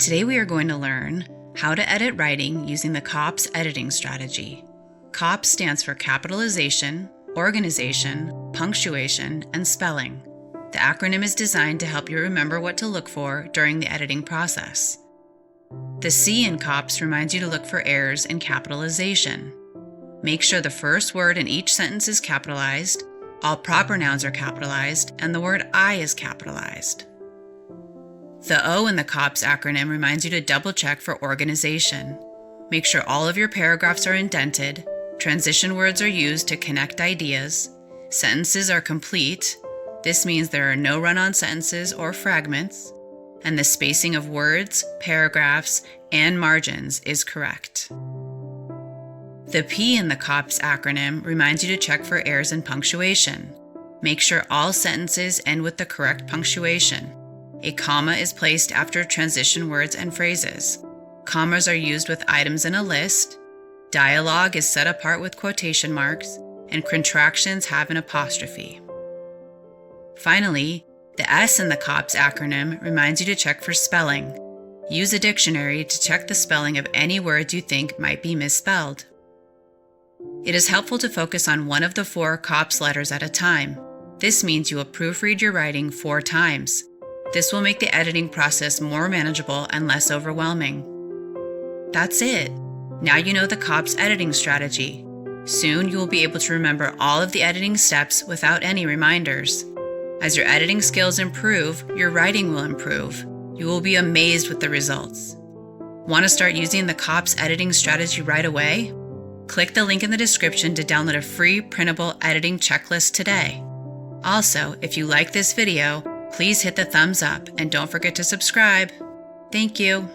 Today we are going to learn how to edit writing using the COPS editing strategy. COPS stands for Capitalization, Organization, Punctuation, and Spelling. The acronym is designed to help you remember what to look for during the editing process. The C in COPS reminds you to look for errors in capitalization. Make sure the first word in each sentence is capitalized, all proper nouns are capitalized, and the word I is capitalized. The O in the COPS acronym reminds you to double-check for organization. Make sure all of your paragraphs are indented, transition words are used to connect ideas, sentences are complete, this means there are no run-on sentences or fragments, and the spacing of words, paragraphs, and margins is correct. The P in the COPS acronym reminds you to check for errors in punctuation. Make sure all sentences end with the correct punctuation. A comma is placed after transition words and phrases. Commas are used with items in a list. Dialogue is set apart with quotation marks, and contractions have an apostrophe. Finally, the S in the COPS acronym reminds you to check for spelling. Use a dictionary to check the spelling of any words you think might be misspelled. It is helpful to focus on one of the 4 COPS letters at a time. This means you will proofread your writing 4 times. This will make the editing process more manageable and less overwhelming. That's it. Now you know the COPS editing strategy. Soon you will be able to remember all of the editing steps without any reminders. As your editing skills improve, your writing will improve. You will be amazed with the results. Want to start using the COPS editing strategy right away? Click the link in the description to download a free printable editing checklist today. Also, if you like this video, please hit the thumbs up and don't forget to subscribe. Thank you.